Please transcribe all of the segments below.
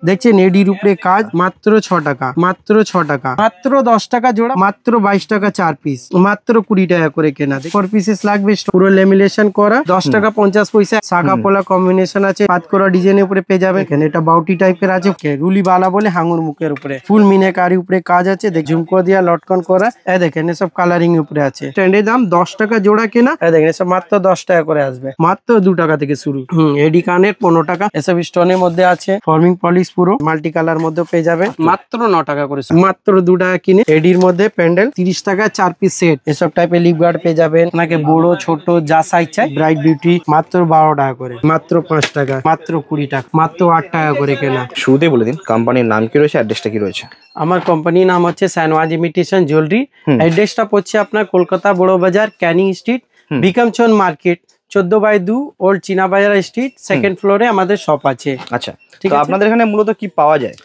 দেখছেন এডির উপরে কাজ মাত্র 6 টাকা, মাত্র 6 টাকা, মাত্র 10 টাকা জোড়া, মাত্র 22 টাকা 4 পিস, মাত্র 20 টাকা করে কেনা। 4 পিসেস লাগবে, পুরো লেমিনেশন করা, 10 টাকা 50 পয়সা। শাখা পোলা কম্বিনেশন আছে, পাত করা ডিজাইনের উপরে পেয়ে যাবে। এখানে এটা বাউটি টাইপের আছে, রুলি বালা বলে হাঙুর মুখের উপরে ফুল মিনাকারি উপরে কাজ আছে, ঝুমকো দিয়া লটকন করা। দেখেন এসব কালারিং উপরে আছে। স্ট্যান্ডের দাম 10 টাকা জোড়া কেনা। দেখেন এসব মাত্র 10 টাকা করে আসবে, মাত্র 2 টাকা থেকে শুরু। এডি কানের 15 টাকা। এসব স্টোনের মধ্যে আছে, ফর্মিং পলিশ পুরো মাল্টি কালার মধ্যে পেয়ে যাবে, মাত্র 9 টাকা করে, মাত্র 2 টাকা কিনে। এডির মধ্যে প্যান্ডেল 30 টাকা 4 পিস সেট। এসব টাইপের লিপ গার্ড পেয়ে যাবেন, আপনাকে বড় ছোট যা সাইজ চাই। ব্রাইট বিউটি মাত্র 12 টাকা করে, মাত্র 5 টাকা, মাত্র 20 টাকা, মাত্র 8 টাকা করে কেনা। শুরুতেই বলে দিন কোম্পানির নাম কি রয়েছে, অ্যাড্রেসটা কি রয়েছে? আমার কোম্পানির নাম হচ্ছে শাহনওয়াজ ইমিটেশন জুয়েলারি। অ্যাড্রেসটা পড়ছে আপনার কলকাতা বড় বাজার, ক্যানিং স্ট্রিট, বিকামচন্দ মার্কেট, 14/2 ওল্ড চীনা বাজার স্ট্রিট, সেকেন্ড ফ্লোরে আমাদের শপ আছে। আচ্ছা, ঠিক আছে। আপনাদের এখানে মূলত কি পাওয়া যায়?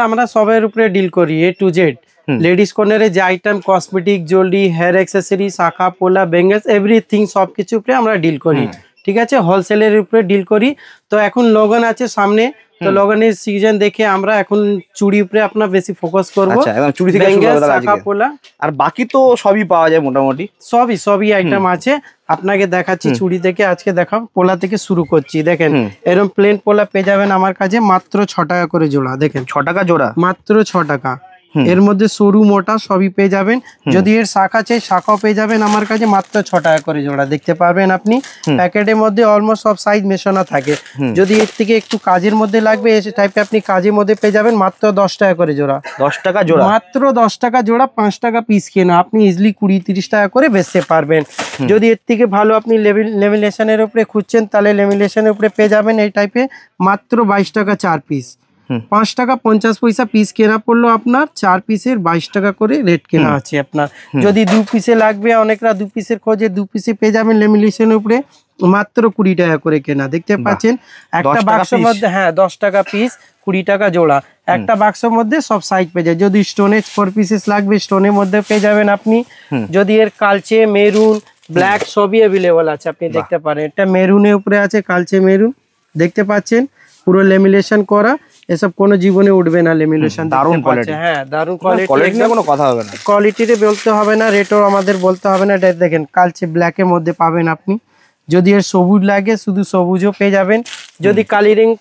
আমরা সবের উপরে ডিল করি, A to Z। লেডিস কর্নারে যে item, cosmetic, jewellery, hair accessory, শাখা পোলা, বেঙ্গলস, এভরিথিং সবকিছু উপরে আমরা ডিল করি। ঠিক আছে, হোলসেলের উপরে ডিল করি। তো এখন লগন আছে সামনে, তো লগনের সিজন দেখে আমরা এখন চুড়ি উপরে আপনার বেশি ফোকাস করবো। চুড়ি থেকে শাখা পোলা, আর বাকি তো সবই পাওয়া যায় মোটামুটি, সবই আইটেম আছে। আপনাকে দেখাচ্ছি চুড়ি থেকে, আজকে দেখাও পোলা থেকে শুরু করছি। দেখেন এরকম প্লেন পোলা পেয়ে যাবেন আমার কাছে মাত্র 6 টাকা করে জোড়া। দেখেন 6 টাকা জোড়া, মাত্র 6 টাকা। এর মধ্যে সরু মোটা সবই পেয়ে যাবেন। যদি এর শাখা চাই শাখাও পেয়ে যাবেন আমার কাছে মাত্র 6 টাকা করে জোড়া। দেখতে পারবেন আপনি প্যাকেটের মধ্যে অলমোস্ট সব সাইজ মেশানো থাকে। যদি এর থেকে একটু কাজের মধ্যে লাগবে এই টাইপে আপনি কাজের মধ্যে পেয়ে যাবেন মাত্র 10 টাকা করে জোড়া। 10 টাকা জোড়া, মাত্র 10 টাকা জোড়া, 5 টাকা পিস কেনা আপনি ইজিলি 20-30 টাকা করে বেচতে পারবেন। যদি এর থেকে ভালো আপনি লেমিনেশনের উপরে খুঁজছেন তাহলে লেমিনেশনের উপরে পেয়ে যাবেন এই টাইপে মাত্র 22 টাকা 4 পিস। 5 টাকা 50 পয়সা পিস কেনা পড়লো আপনার, 4 পিসের 22 টাকা করে রেট কেনা আছে আপনার। যদি 2 পিসে লাগবে, অনেকরা 2 পিসের খোঁজে, 2 পিসে পেয়ে যাবেন লেমিনেশনের উপরে মাত্র 20 টাকা করে কেনা। দেখতে পাচ্ছেন একটা বাক্সের মধ্যে, 10 টাকা পিস, 20 টাকা জোড়া। একটা বাক্সের মধ্যে সব সাইজ পেয়ে যায়। যদি স্টোনের 4 পিসেস লাগবে স্টোনের মধ্যে পেয়ে যাবেন আপনি। যদি এর কালচে, মেরুন, ব্ল্যাক সবই অ্যাভেলেবল আছে, আপনি দেখতে পারেন। এটা মেরুনের উপরে আছে, কালচে মেরুন দেখতে পাচ্ছেন, পুরো লেমিনেশন করা। এসব কোনো জীবনে উঠবে না লেমিনেশন। দারুণ কোয়ালিটি, দারুণ কোয়ালিটি, কোনো কথা হবে না। কোয়ালিটিতে বলতে হবে না, রেটও আমাদের বলতে হবে না। দেখেন কালচে ব্ল্যাকের মধ্যে পাবেন আপনি। যদি এর সবুজ লাগে শুধু সবুজও পেয়ে যাবেন। যদি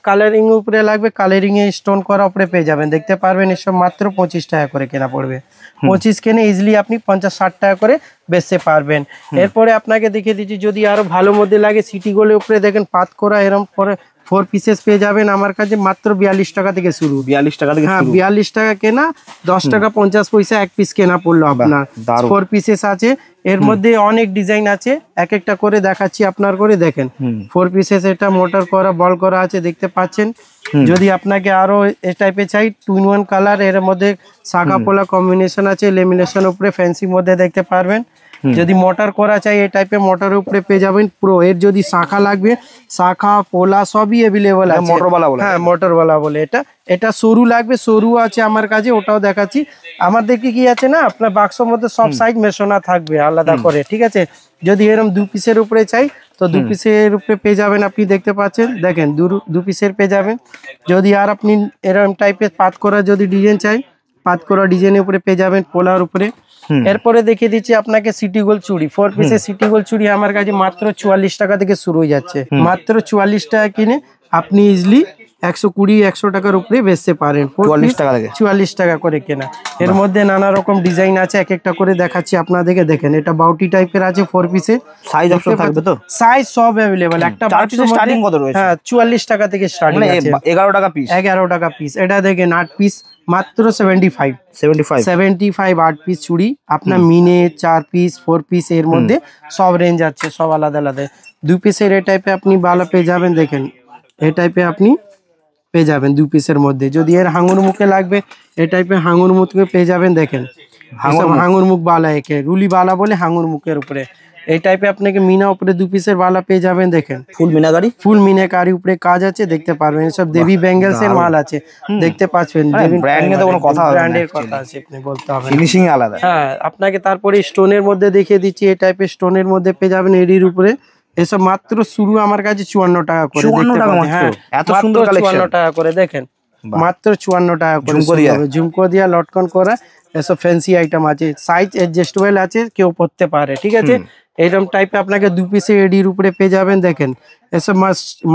কালারিং উপরে লাগবে কালারিং এ স্টোন করা উপরে পেয়ে যাবেন। দেখতে পারবেন এসব মাত্র 25 টাকা করে কেনা পড়বে। 25 কেনে ইজিলি আপনি 50-60 টাকা করে বেচতে পারবেন। এরপরে আপনাকে দেখিয়ে দিচ্ছি যদি আরো ভালো মধ্যে লাগে সিটি গোলের উপরে দেখেন পাত করা এরকম পরে 4 পিসেস পেয়ে যাবেন আমার কাছে মাত্র 42 টাকা থেকে শুরু। 42 টাকা থেকে শুরু, 42 টাকা কেনা, 10 টাকা 50 পয়সা এক পিস কেনা পড়লো আপনার। 4 পিসেস আছে, এর মধ্যে অনেক ডিজাইন আছে, এক একটা করে দেখাচ্ছি আপনার করে। দেখেন 4 পিসেস, এটা মোটর করা বল করা আছে দেখতে পাচ্ছেন। যদি আপনাকে আরো এই টাইপে চাই 2-in-1 কালার, এর মধ্যে শাখা পোলা কম্বিনেশন আছে, লেমিনেশন উপরে ফ্যান্সি মধ্যে দেখতে পারবেন। যদি মোটর করা চাই এই টাইপের মোটরের উপরে পেয়ে যাবেন পুরো। এর যদি শাখা লাগবে শাখা পোলা সবই অ্যাভেলেবল আছে, মোটরওয়ালা বলে। মোটরওয়ালা বলে। এটা সরু লাগবে, সরু আছে আমার কাছে, ওটাও দেখাচ্ছি। আমার দেখি কি আছে না, আপনার বাক্সের মধ্যে সব সাইজ মেশানো থাকবে আলাদা করে, ঠিক আছে। যদি এরকম 2 পিসের উপরে চাই তো 2 পিসের উপরে পেয়ে যাবেন আপনি দেখতে পাচ্ছেন। দেখেন 2 পিসের পেয়ে যাবেন। যদি আর আপনি এরকম টাইপের পাত করা যদি ডিজাইন চাই, পাত করা ডিজাইনের উপরে পেয়ে যাবেন পোলার উপরে। এরপরে দেখিয়ে দিচ্ছি আপনাকে সিটি গোল্ড চুড়ি। 4 পিসের সিটি গোল্ড চুড়ি আমার কাছে মাত্র 44 টাকা থেকে শুরু হয়ে যাচ্ছে। মাত্র 44 টাকা কিনে আপনি ইজিলি 120-100 টাকার উপরে বেচতে পারেন। 44 টাকা করে কেনা। এর মধ্যে নানা রকম ডিজাইন আছে, এক একটা করে দেখাচ্ছি আপনাদেরকে। দেখেন এটা বাউটি টাইপের আছে 4 পিসের। সাইজ অপশন থাকবে তো? সাইজ সব अवेलेबल। একটা 4 পিসের স্টার্টিং কত রয়েছে? 44 টাকা থেকে স্টার্টিং আছে। 11 টাকা পিস। 11 টাকা পিস। এটা দেখেন 8 পিস মাত্র 75 8 পিস চুড়ি আপনার মিনে 4 পিস 4 পিস এর মধ্যে সব রেঞ্জ আছে, সব আলাদা আলাদা। 2 পিসের এই টাইপে আপনি ভালো পেয়ে যাবেন। দেখেন এই টাইপে আপনি পেয়ে যাবেন 2 পিসের মধ্যে। যদি এর হাঙুর মুখে লাগবে এই টাইপের হাঙুর মুখে পেয়ে যাবেন। দেখেন হাঙুর মুখ বালা, একে রুলি বালা বলে হাঙুর মুখের উপরে এই টাইপে আপনাকে মিনা উপরে 2 পিসের বালা পেয়ে যাবেন। দেখেন ফুল মিনাকারি উপরে কাজ আছে দেখতে পারবেন। সব দেবী ব্যাঙ্গেলস এর মাল আছে দেখতে পাচ্ছেন। ব্র্যান্ড নিয়ে তো কোনো কথা হবে না, ব্র্যান্ডের কথা আছে আপনি বলতে হবে, ফিনিশিং আলাদা। আপনাকে তারপরে স্টোনের মধ্যে দেখিয়ে দিচ্ছি। এই টাইপের স্টোনের মধ্যে পেয়ে যাবেন এডির উপরে। এসব মাত্র শুরু আমার কাছে 54 টাকা করে। দেখতে পাচ্ছেন এত সুন্দর কালেকশন, 54 টাকা করে। দেখেন মাত্র 54 টাকা করে ঝুমকো দিয়া লটকন করা, এসব ফ্যান্সি আইটেম আছে, সাইজ অ্যাডজাস্টেবল আছে, কেউ পরতে পারে, ঠিক আছে। এরকম টাইপে আপনাকে 2 পিসে এডির উপরে পেয়ে যাবেন। দেখেন এসব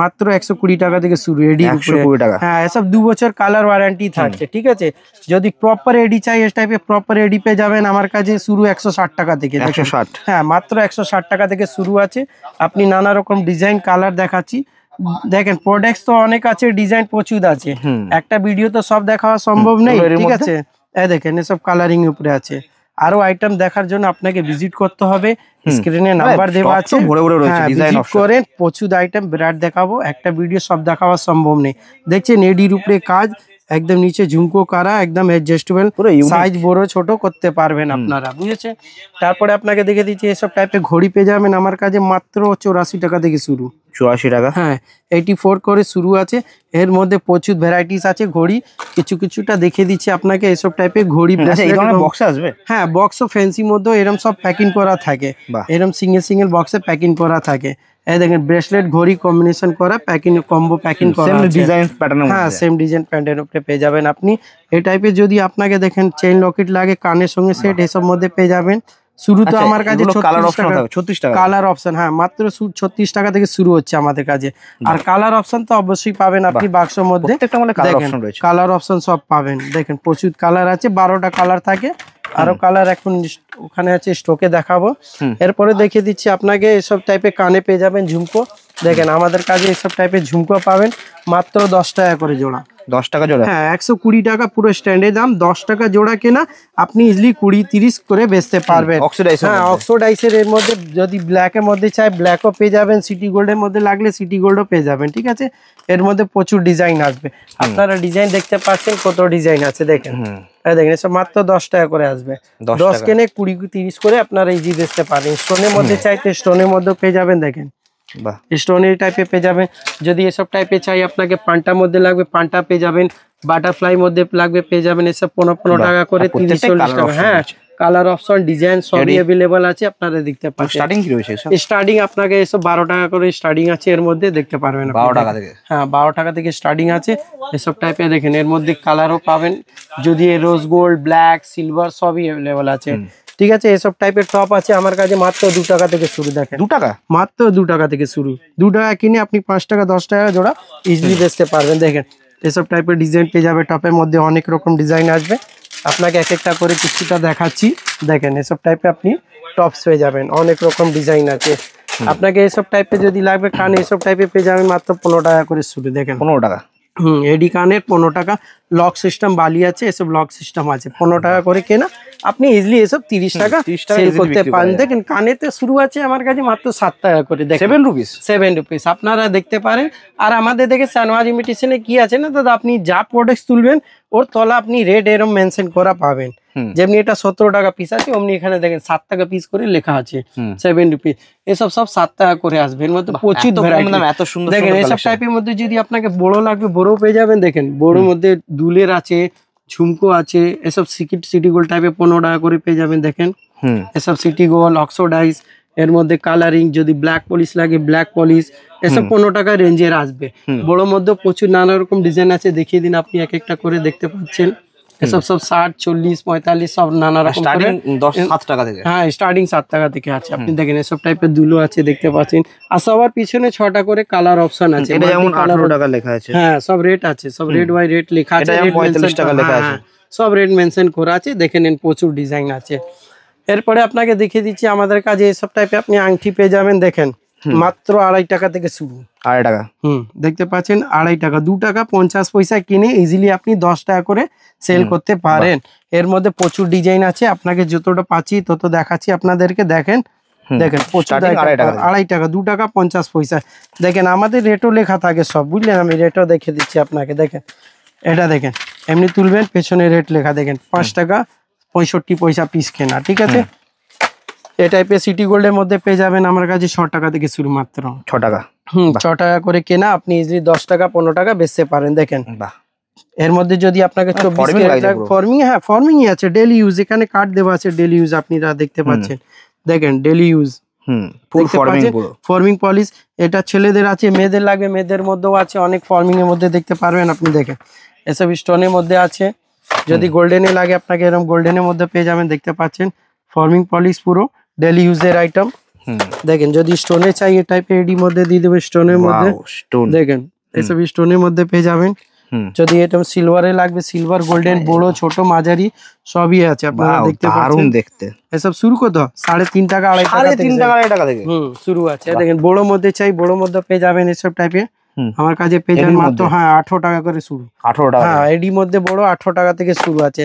মাত্র 120 টাকা থেকে শুরু এডির উপরে। হ্যাঁ, এসব 2 বছর কালার ওয়ারেন্টি থাকছে, ঠিক আছে। যদি প্রপার এডি চাই এই টাইপে প্রপার এডি পেয়ে যাবেন আমার কাছে শুরু 160 টাকা থেকে। 160? হ্যাঁ, মাত্র 160 টাকা থেকে শুরু আছে। আপনি নানা রকম ডিজাইন কালার দেখাচ্ছি, দেখেন প্রোডাক্টস তো অনেক আছে, ডিজাইন প্রচুর আছে, একটা ভিডিও তো সব দেখানো সম্ভব নেই, ঠিক আছে। এই দেখেন এসব কালারিং উপরে আছে। আরো আইটেম দেখার জন্য আপনাকে ভিজিট করতে হবে, স্ক্রিনে নাম্বার দেওয়া আছে, ভিজিট করেন। প্রচুর আইটেম বিরাট দেখাবো, একটা ভিডিও সব দেখানো সম্ভব নেই। দেখছেন এডির উপরে কাজ, একদম নিচে ঝুমকো করা, একদম অ্যাডজাস্টেবল, সাইজ বড় ছোট করতে পারবেন আপনারা, বুঝেছেন। তারপরে আপনাকে দেখে দিচ্ছি এসব টাইপের ঘড়ি পেয়ে যাবেন আমার কাছে মাত্র 84 টাকা থেকে শুরু। 84 টাকা? হ্যাঁ, 84 করে শুরু আছে। এর মধ্যে প্রচুর ভ্যারাইটিস আছে ঘড়ি, কিছুটা দেখিয়ে দিচ্ছি আপনাকে। এসব টাইপের ঘড়ি বক্সে আসবে? হ্যাঁ, বক্স ও ফ্যান্সি মধ্যে এরকম সব প্যাকিং করা থাকে, এরকম সিঙ্গেল বক্সে প্যাকিং করা থাকে। এই দেখেন ব্রেসলেট ঘড়ি কম্বিনেশন করা প্যাকিং, কম্বো প্যাকিং করা, সেম ডিজাইন প্যাটার্ন। হ্যাঁ, সেম ডিজাইন প্যাটার্নের উপরে পেয়ে যাবেন আপনি। এই টাইপের যদি আপনাকে দেখেন চেইন লকেট লাগে, কানের সঙ্গে সেট, এসব মধ্যে পেয়ে যাবেন। শুরু তো আমার কাছে 36 টাকা কালার অপশন। হ্যাঁ, মাত্র 36 টাকা থেকে শুরু হচ্ছে আমাদের কাছে। আর কালার অপশন তো অবশ্যই পাবেন আপনি বাক্সের মধ্যে, কালার অপশন সব পাবেন। দেখেন প্রচুর কালার আছে, 12টা কালার থাকে, আরো কালার এখন ওখানে আছে স্টকে দেখাবো। এরপরে দেখিয়ে দিচ্ছি আপনাকে এসব টাইপের কানে পেয়ে যাবেন ঝুমকো। দেখেন আমাদের কাছে এসব টাইপের ঝুমকো পাবেন মাত্র 10 টাকা করে জোড়া। 10 টাকা জোড়া? হ্যাঁ, 120 টাকা পুরো স্ট্যান্ডের দাম, 10 টাকা জোড়া কেনা, আপনি ইজিলি 20-30 করে বেচতে পারবেন। হ্যাঁ, অক্সোডাইসের এর মধ্যে যদি ব্ল্যাকের মধ্যে চাই ব্ল্যাকও পেয়ে যাবেন, সিটি গোল্ডের মধ্যে লাগলে সিটি গোল্ডও পেয়ে যাবেন, ঠিক আছে। এর মধ্যে প্রচুর ডিজাইন আসবে, আপনারা ডিজাইন দেখতে পাচ্ছেন কত ডিজাইন আছে। দেখেন দেখেন এসব মাত্র 10 টাকা করে আসবে, 10 কেনে 20-30 করে আপনারা ইজি বেচতে পারেন। স্টোনের মধ্যে চাইতে স্টোনের মধ্যে পেয়ে যাবেন, দেখেন স্টোনের টাইপে পেয়ে যাবেন। যদি এসব টাইপে চাই আপনাকে পান্টার মধ্যে লাগবে পান্টা পেয়ে যাবেন, বাটারফ্লাই মধ্যে লাগবে পেয়ে যাবেন। এসব 15 টাকা করে, 30-40 টাকা। হ্যাঁ, কালার অপশন ডিজাইন সবই अवेलेबल আছে, আপনারা দেখতে পাচ্ছেন। স্টার্টিং কি রয়েছে? স্টার্টিং আপনাকে এসব 12 টাকা করে স্টার্টিং আছে, এর মধ্যে দেখতে পারবেন 12 টাকা থেকে। হ্যাঁ, 12 টাকা থেকে স্টার্টিং আছে এসব টাইপে। দেখেন এর মধ্যে কালারও পাবেন, যদি রোজ গোল্ড, ব্ল্যাক, সিলভার সবই अवेलेबल আছে, ঠিক আছে। এসব টাইপের টপ আছে আমার কাছে মাত্র 2 টাকা থেকে শুরু। দেখেন 2 টাকা, মাত্র 2 টাকা থেকে শুরু। 2 টাকা কিনে আপনি 5 টাকা 10 টাকা জোড়া ইজিলি বেচতে পারবেন। দেখেন এসব টাইপের ডিজাইন পেয়ে যাবে, টপের মধ্যে অনেক রকম ডিজাইন আসবে, আপনাকে এক একটা করে কিছুটা দেখাচ্ছি। দেখেন এসব টাইপে আপনি টপস পেয়ে যাবেন, অনেক রকম ডিজাইন আছে। আপনাকে এসব টাইপের যদি লাগবে কানে, এসব টাইপের পেয়ে যাবেন মাত্র 15 টাকা করে শুরু। দেখেন 15 টাকা। এডি কানের 15 টাকা, লক সিস্টেম বালি আছে, এসব লক সিস্টেম আছে, 15 টাকা করে কেনা, আপনি ইজিলি এসব 30 টাকা সেল করতে পারেন। দেখেন কানেতে শুরু আছে আমার কাছে মাত্র 7 টাকা করে। দেখেন 7 রুপিস আপনারা দেখতে পারেন। আর আমাদের দেখে সানওয়াজ ইমিটেশনে কি আছে না দাদা, আপনি যা প্রোডাক্ট তুলবেন ওর তলা আপনি রেট এরম মেনশন করা পাবেন। যেমনি এটা 17 টাকা পিস আছে, অমনি এখানে দেখেন 7 টাকা পিস করে লেখা আছে, 7 রুপিস। এসব সব 7 টাকা করে আসবে। এর মধ্যে প্রচুর ভ্যারাইটি, এত সুন্দর। দেখেন এসব টাইপের মধ্যে যদি আপনাকে বড় লাগবে বড় পেয়ে যাবেন। দেখেন বড়োর মধ্যে দুলের আছে, ঝুমকো আছে, এসব সিটি গোল্ড টাইপের 15 টাকা করে পেয়ে যাবেন। দেখেন এসব সিটি গোল্ড, অক্সোডাইজ, এর মধ্যে কালারিং, যদি ব্ল্যাক পলিশ লাগে ব্ল্যাক পলিশ, এসব 15 টাকা রেঞ্জের আসবে। বড় মধ্যে প্রচুর নানা রকম ডিজাইন আছে, দেখিয়ে দিন আপনি এক একটা করে দেখতে পাচ্ছেন। এসব সব 60, 40, 45 সব নানা রকম। স্টার্টিং 7 টাকা থেকে। হ্যাঁ, স্টার্টিং 7 টাকা থেকে আছে। আপনি দেখেন এসব টাইপের দুলো আছে, দেখতে পাচ্ছেন। আর সবার পিছনে 6টা করে কালার অপশন আছে। এটা যেমন 18 টাকা লেখা আছে। হ্যাঁ, সব রেট আছে, সব রেট বাই রেট লেখা আছে। এটা 45 টাকা লেখা আছে, সব রেট মেনশন করা আছে। দেখে নিন প্রচুর ডিজাইন আছে। এরপরে আপনাকে দেখিয়ে দিচ্ছি আমাদের কাছে এসব টাইপে আপনি আংটি পেয়ে যাবেন। দেখেন মাত্র 2.5 টাকা থেকে শুরু। 2.5 টাকা? দেখতে পাচ্ছেন 2.5 টাকা। 2 টাকা 50 পয়সা কিনে ইজিলি আপনি 10 টাকা করে সেল করতে পারেন। এর মধ্যে প্রচুর ডিজাইন আছে, আপনাকে যতটা পাচ্ছি তত দেখাচ্ছি আপনাদেরকে। দেখেন দেখেন 2.5 টাকা, 2 টাকা 50 পয়সা। দেখেন আমাদের রেটও লেখা থাকে সব, বুঝলেন। আমি রেটও দেখে দিচ্ছি আপনাকে। দেখেন এটা দেখেন, এমনি তুলবেন পেছনে রেট লেখা। দেখেন 5 টাকা 65 পয়সা পিস কেনা, ঠিক আছে। এই টাইপের সিটি গোল্ডের মধ্যে পেয়ে যাবেন আমার কাছে 6 টাকা থেকে শুরু, মাত্র 6 টাকা। 6 টাকা করে কেনা, আপনি ইজিলি 10 টাকা 15 টাকা বেচতে পারেন। দেখেন এর মধ্যে যদি আপনাকে 24 ফর্মিং, হ্যাঁ ফর্মিংই আছে, ডেলি ইউজ। এখানে কার্ড দেওয়া আছে ডেলি ইউজ, আপনারা দেখতে পাচ্ছেন। দেখেন ডেলি ইউজ, ফর্মিং পলিশ। এটা ছেলেদের আছে, মেয়েদের লাগবে মেয়েদের মধ্যেও আছে, অনেক ফর্মিং এর মধ্যে দেখতে পারবেন আপনি। দেখেন এসব স্টোনের মধ্যে আছে। যদি গোল্ডেনে লাগে আপনাকে এরকম গোল্ডেনের মধ্যে পেয়ে যাবেন, দেখতে পাচ্ছেন ফর্মিং পলিশ পুরো ডেলি ইউজের আইটেম। দেখেন যদি স্টোনে চাই এই টাইপের এডি মধ্যে দিয়ে দেবে স্টোনের মধ্যে, দেখেন এসব স্টোনের মধ্যে পেয়ে যাবেন। যদি এটা সিলভারে লাগবে সিলভার গোল্ডেন বড় ছোট মাঝারি সবই আছে আপনারা দেখতে পাচ্ছেন। দেখতে এসব শুরু কত 3.5 টাকা 2.5 টাকা থেকে শুরু আছে। দেখেন বড় মধ্যে চাই বড় মধ্যে পেয়ে যাবেন এসব টাইপের আমার কাছে পেয়ে যাবেন মাত্র 18 টাকা করে শুরু। 18 টাকা হ্যাঁ এডি মধ্যে বড় 18 টাকা থেকে শুরু আছে।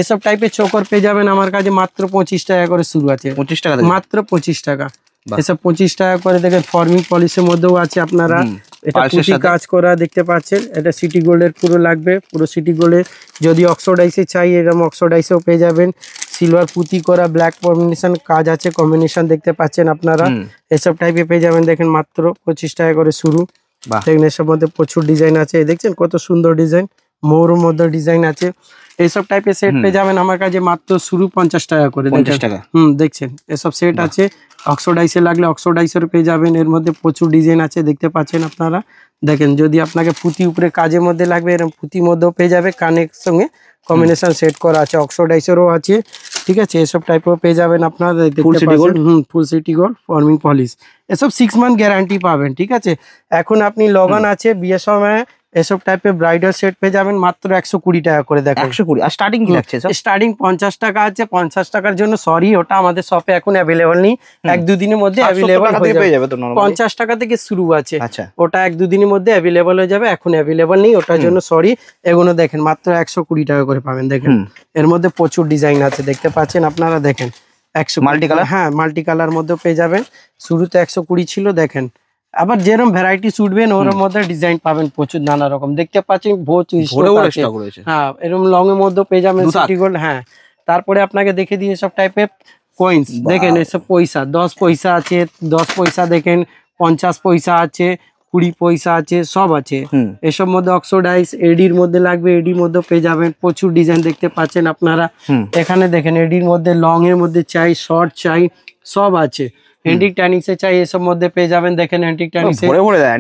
এসব টাইপের চোকর পেয়ে যাবেন আমার কাছে মাত্র 25 টাকা করে শুরু আছে। 25 টাকা মাত্র 25 টাকা। এসব 25 টাকা করে। দেখেন ফর্মিং পলিশের মধ্যেও আছে আপনারা, এটা পুঁতি কাজ করা দেখতে পাচ্ছেন। এটা সিটি গোল্ডের পুরো লাগবে, পুরো সিটি গোল্ডের। যদি অক্সোডাইসে চাই এরকম অক্সোডাইসেও পেয়ে যাবেন। সিলভার পুঁতি করা ব্ল্যাক কম্বিনেশন কাজ আছে, কম্বিনেশন দেখতে পাচ্ছেন আপনারা। এসব টাইপে পেয়ে যাবেন দেখেন মাত্র 25 টাকা করে শুরু। দেখেন এসব মধ্যে প্রচুর ডিজাইন আছে, দেখছেন কত সুন্দর ডিজাইন, ময়ূরের মধ্যে ডিজাইন আছে। এইসব টাইপের সেট পেয়ে যাবেন আমার কাছে মাত্র শুরু 50 টাকা করে। 50 টাকা। দেখছেন এসব সেট আছে। অক্সোডাইসে লাগলে অক্সোডাইসের পেয়ে যাবেন, এর মধ্যে প্রচুর ডিজাইন আছে দেখতে পাচ্ছেন আপনারা। দেখেন যদি আপনাকে পুঁতি উপরে কাজের মধ্যে লাগবে এরকম পুঁতির মধ্যেও পেয়ে যাবে, কানের সঙ্গে কম্বিনেশন সেট করা আছে, অক্সোডাইসেরও আছে, ঠিক আছে। এসব টাইপের পেয়ে যাবেন আপনারা দেখতে পাচ্ছেন। ফুল সিটি গোল্ড ফর্মিং পলিশ এসব 6 মান্থ গ্যারান্টি পাবেন, ঠিক আছে। এখন আপনি লগন আছে বিয়ের সময় এসব টাইপের ব্রাইডাল সেট পেয়ে যাবেন মাত্র 120 টাকা করে। দেখেন 120। আর স্টার্টিং কি লাগছে স্যার? স্টার্টিং 50 টাকা আছে। 50 টাকার জন্য সরি ওটা আমাদের শপে এখন অ্যাভেলেবল নেই, 1-2 দিনের মধ্যে অ্যাভেলেবল হয়ে যাবে। 50 টাকা থেকে শুরু আছে, ওটা 1-2 দিনের মধ্যে অ্যাভেলেবল হয়ে যাবে, এখন অ্যাভেলেবল নেই, ওটার জন্য সরি। এগুলো দেখেন মাত্র 120 টাকা করে পাবেন। দেখেন এর মধ্যে প্রচুর ডিজাইন আছে দেখতে পাচ্ছেন আপনারা। দেখেন 100 মাল্টি কালার, হ্যাঁ মাল্টি কালার মধ্যে পেয়ে যাবেন। শুরুতে 120 ছিল, দেখেন আবার যেরকম ভ্যারাইটি ছুটবেন ওর মধ্যে ডিজাইন পাবেন প্রচুর নানা রকম দেখতে পাচ্ছেন। হ্যাঁ এরকম লং এর মধ্যে পেয়ে যাবেন সিটি গোল্ড। হ্যাঁ তারপরে আপনাকে দেখে দিয়ে সব টাইপের কয়েন্স দেখেন, এসব পয়সা 10 পয়সা আছে, 10 পয়সা দেখেন, 50 পয়সা আছে, 20 পয়সা আছে, সব আছে। এসব মধ্যে অক্সোডাইজ এডির মধ্যে লাগবে, এডির মধ্যে পেয়ে যাবেন প্রচুর ডিজাইন দেখতে পাচ্ছেন আপনারা। এখানে দেখেন এডির মধ্যে লং এর মধ্যে চাই, শর্ট চাই, সব আছে। অ্যান্টিক ট্যানিক্সে চাই এসব মধ্যে পেয়ে যাবেন। দেখেন অ্যান্টিক ট্যানিক্সে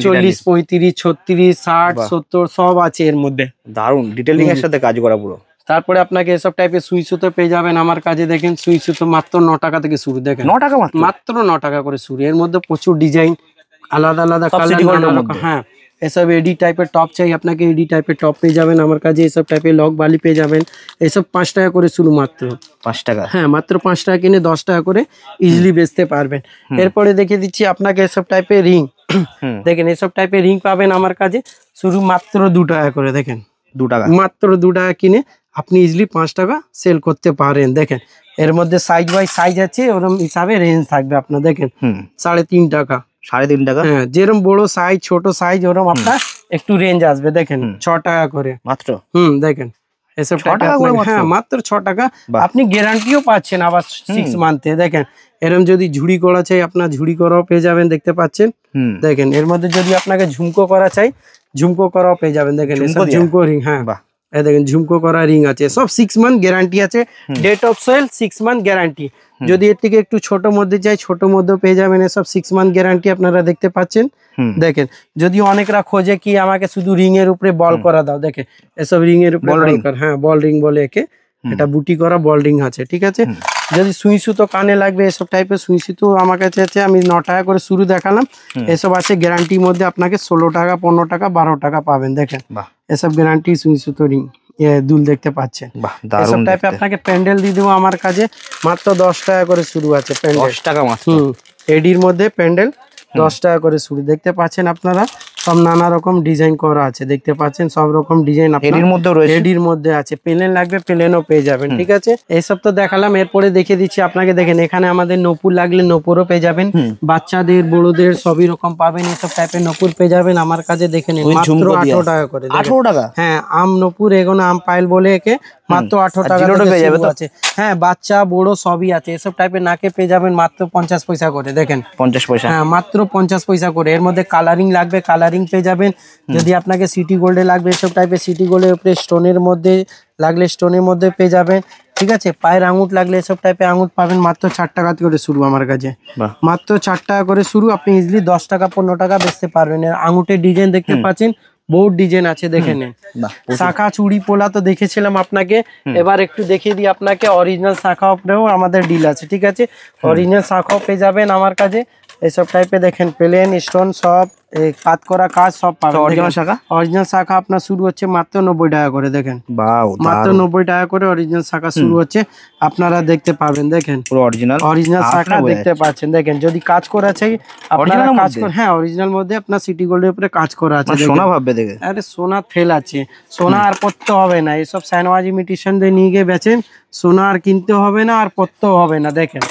40, 35, 36, 60, 70 সব আছে এর মধ্যে। দারুন ডিটেইলিং এর সাথে কাজ করা পুরো। তারপরে আপনাকে এসব টাইপের সুই সুতো পেয়ে যাবেন আমার কাছে। দেখেন সুই সুতো মাত্র 9 টাকা থেকে শুরু। দেখেন 9 টাকা মাত্র 9 টাকা করে শুরু। এর মধ্যে প্রচুর ডিজাইন, আলাদা আলাদা কালার। হ্যাঁ এসব এডি টাইপের টপ চাই আপনাকে, এডি টাইপের টপ পেয়ে যাবেন আমার কাছে। এসব টাইপের লক বালি পেয়ে যাবেন। এসব 5 টাকা করে শুরু, মাত্র 5 টাকা। হ্যাঁ মাত্র 5 টাকা কিনে 10 টাকা করে ইজিলি বেচতে পারবেন। এরপরে দেখে দিচ্ছি আপনাকে এসব টাইপের রিং। দেখেন এসব টাইপের রিং পাবেন আমার কাছে শুরু মাত্র 2 টাকা করে। দেখেন 2 টাকা, মাত্র 2 টাকা কিনে আপনি ইজিলি 5 টাকা সেল করতে পারেন। দেখেন এর মধ্যে সাইজ বাই সাইজ আছে, ওরকম হিসাবে রেঞ্জ থাকবে আপনার। দেখেন 3.5 টাকা, 3.5 টাকা। হ্যাঁ যেরকম বড় সাইজ ছোট সাইজ ওরকম আপনার একটু রেঞ্জ আসবে। দেখেন 6 টাকা করে মাত্র। দেখেন এসব টাকা, হ্যাঁ মাত্র 6 টাকা। আপনি গ্যারান্টিও পাচ্ছেন আবার 6 মান্থে। দেখেন এরকম যদি ঝুড়ি করা চাই আপনার ঝুড়ি করাও পেয়ে যাবেন দেখতে পাচ্ছেন। দেখেন এর মধ্যে যদি আপনাকে ঝুমকো করা চাই ঝুমকো করাও পেয়ে যাবেন। দেখেন ঝুমকো রিং, হ্যাঁ দেখেন ঝুমকো করা রিং আছে, সব 6 মান্থ গ্যারান্টি আছে। Date of sale 6 month guarantee. যদি এর থেকে একটু ছোট মধ্যে চাই ছোট মধ্যে পেয়ে যাবেন। এসব 6 মান্থ গ্যারান্টি আপনারা দেখতে পাচ্ছেন। দেখেন যদি অনেকরা খোঁজে কি আমাকে শুধু রিং এর উপরে বল করা দাও, দেখেন এসব রিং এর উপরে হ্যাঁ বল রিং বলে একে, এটা বুটি করা বল রিং আছে, ঠিক আছে। যদি সুই সুতো কানে লাগবে এসব টাইপের সুই সুতো আমার কাছে আছে। আমি 9 টাকা করে শুরু দেখালাম। এসব আছে গ্যারান্টির মধ্যে আপনাকে 16 টাকা, 15 টাকা, 12 টাকা পাবেন। দেখেন এসব গ্যারান্টি সুই সুতো রিং দুল দেখতে পাচ্ছেন। এসব টাইপে আপনাকে প্যান্ডেল দিয়ে দেবো আমার কাছে মাত্র 10 টাকা করে শুরু আছে। প্যান্ডেল 10 টাকা মাত্র। এডির মধ্যে প্যান্ডেল 10 টাকা করে শুরু দেখতে পাচ্ছেন আপনারা। সব নানা রকম ডিজাইন করা আছে দেখতে পাচ্ছেন, সব রকম ডিজাইন এডির মধ্যে আছে। প্লেন লাগবে প্লেনও পেয়ে যাবেন, ঠিক আছে। এইসব তো দেখালাম। এরপরে দেখে দিচ্ছি আপনাকে। দেখেন এখানে আমাদের নপুর লাগলে নপুরও পেয়ে যাবেন, বাচ্চাদের বড়দের সবই রকম পাবেন। এসব টাইপের নপুর পেয়ে যাবেন আমার কাছে। দেখে নিন মাত্র 18 টাকা করে। 18 টাকা, হ্যাঁ আম নপুর এগোনো আম পাইল বলে একে মাত্র 18 টাকা আছে। হ্যাঁ বাচ্চা বড় সবই আছে। এসব টাইপের নাকে পেয়ে যাবেন মাত্র 50 পয়সা করে। দেখেন 50 পয়সা, হ্যাঁ মাত্র 50 পয়সা করে। এর মধ্যে কালারিং লাগবে কালারিং পেয়ে যাবেন। যদি আপনাকে সিটি গোল্ডে লাগবে এসব টাইপের সিটি গোল্ডের উপরে স্টোনের মধ্যে লাগলে স্টোনের মধ্যে পেয়ে যাবেন, ঠিক আছে। পায়ের আঙুট লাগলে এসব টাইপের আঙুট পাবেন মাত্র 4 টাকা করে শুরু আমার কাছে। মাত্র 4 টাকা করে শুরু। আপনি ইজিলি 10 টাকা 15 টাকা বেচতে পারবেন। এর আঙুটের ডিজাইন দেখতে পাচ্ছেন বহুত ডিজাইন আছে, দেখে নেন। শাখা চুড়ি পোলা তো দেখেছিলাম আপনাকে, এবার একটু দেখিয়ে দিই আপনাকে অরিজিনাল শাখা উপরেও আমাদের ডিল আছে, ঠিক আছে। অরিজিনাল শাখাও পেয়ে যাবেন আমার কাছে, এইসব টাইপে দেখেন প্লেন স্টোন সব কাজ করা কাজ সব পাবেন। অরিজিনাল শাখা আপনার শুরু হচ্ছে মাত্র 90 টাকা করে, দেখেন মাত্র 90 টাকা করে অরিজিনাল শাখা শুরু হচ্ছে, আপনারা দেখতে পাবেন। দেখেন অরিজিনাল শাখা দেখতে পাচ্ছেন, দেখেন যদি কাজ করা চাই আপনারা কাজ করে, হ্যাঁ অরিজিনাল মধ্যে আপনার সিটি গোল্ডের উপরে কাজ করা আছে, সোনা ভাববে দেখে। আরে সোনা ফেল আছে, সোনা আর পড়তে হবে না, এসব সাইনওয়াজ ইমিটেশন দিয়ে নিয়ে গিয়ে বেচেন, সোনা আর কিনতে হবে না আর পড়তেও হবে না। দেখেন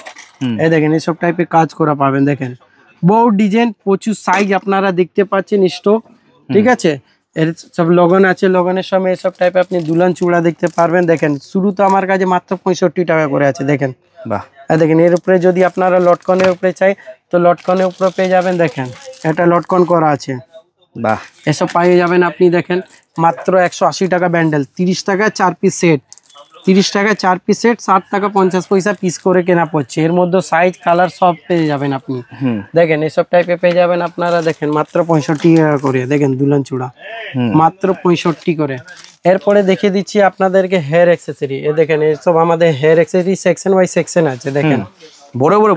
এই দেখেন এইসব টাইপের কাজ করা পাবেন, দেখেন বহু ডিজাইন প্রচুর সাইজ আপনারা দেখতে পাচ্ছেন স্টক, ঠিক আছে। এর সব লগন আছে, লগনের সময় এসব টাইপের আপনি দুলহান চূড়া দেখতে পারবেন। দেখেন শুরু তো আমার কাছে মাত্র 65 টাকা করে আছে, দেখেন দেখেন। এর উপরে যদি আপনারা লটকনের উপরে চাই তো লটকনের উপরে পেয়ে যাবেন, দেখেন এটা লটকন করা আছে, এসব পাইয়ে যাবেন আপনি। দেখেন মাত্র 180 টাকা ব্যান্ডেল, 30 টাকা 4 পিস সেট, 30 টাকা 4 পিস সেট, 60 টাকা 50 পয়সা পিস করে কেনা পড়ছে। এর মধ্যে সাইজ কালার সব পেয়ে যাবেন আপনি, দেখেন এসব টাইপে পেয়ে যাবেন আপনারা। দেখেন মাত্র 65 টাকা করে, দেখেন দুলহান চূড়া মাত্র 65 করে। এরপরে দেখিয়ে দিচ্ছি আপনাদেরকে হেয়ার অ্যাক্সেসরি, এ দেখেন এসব আমাদের hair accessory section by section আছে, দেখেন বড় বড়।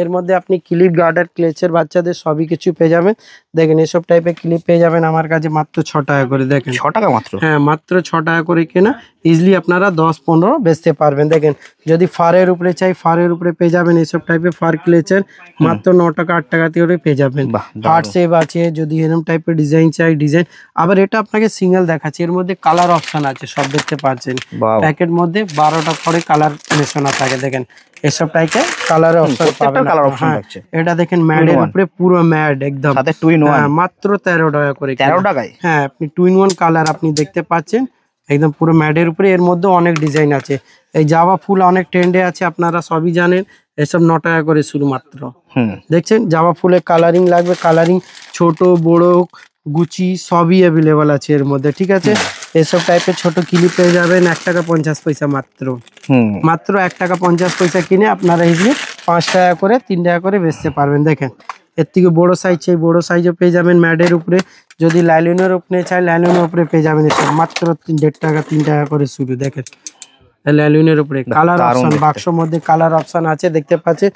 এর মধ্যে আপনি ক্লিপ গার্ডার ক্লেচের বাচ্চাদের সবই কিছু পেয়ে যাবেন। দেখেন এসব টাইপের ক্লিপ পেয়ে যাবেন আমার কাছে মাত্র 6 টাকা করে, দেখেন 6 টাকা মাত্র, হ্যাঁ মাত্র 6 টাকা করে কেনা, ইজিলি আপনারা 10-15 বেচতে পারবেন। দেখেন যদি ফারের উপরে চাই ফারের উপরে পেয়ে যাবেন, এসব টাইপের ফার ক্লেচার মাত্র 9 টাকা 8 টাকা করে পেয়ে যাবেন। হার্ট শেপ আছে, যদি এরকম টাইপের ডিজাইন চাই ডিজাইন। আবার এটা আপনাকে সিঙ্গেল দেখাচ্ছি, এর মধ্যে কালার অপশন আছে, সব দেখতে পাচ্ছেন। প্যাকেট মধ্যে 12টা করে কালার মেশানো থাকে, দেখেন এসব টাইপের কালারের অপশন পাবেন। এটা দেখেন ম্যাডের উপরে পুরো ম্যাড একদম মাত্র 13 টাকা করে, 13 টাকায়। হ্যাঁ আপনি 2-in-1 কালার আপনি দেখতে পাচ্ছেন একদম পুরো ম্যাডের উপরে। এর মধ্যে অনেক ডিজাইন আছে, এই জাভা ফুল অনেক ট্রেন্ডে আছে, আপনারা সবই জানেন। এসব 9 টাকা করে শুরু মাত্র, দেখছেন জাভা ফুলের কালারিং লাগবে, কালারিং ছোট বড় গুচি সবই অ্যাভেলেবল আছে এর মধ্যে, ঠিক আছে। এসব টাইপের ছোট ক্লিপ পেয়ে যাবেন 1 টাকা 50 পয়সা মাত্র, মাত্র 1 টাকা 50 পয়সা কিনে আপনারা ইজিলি 5 টাকা করে 3 টাকা করে বেচতে পারবেন। দেখেন এর থেকে বড় সাইজ চাই বড় সাইজও পেয়ে যাবেন ম্যাডের উপরে, যদি লাইলনের উপরে চাই লাইলনের উপরে পেয়ে যাবেন। এসব মাত্র 1.5 টাকা 3 টাকা করে শুরু, দেখেন লাইলনের উপরে কালার অপশন, বাক্সর মধ্যে কালার অপশন আছে দেখতে পাচ্ছেন।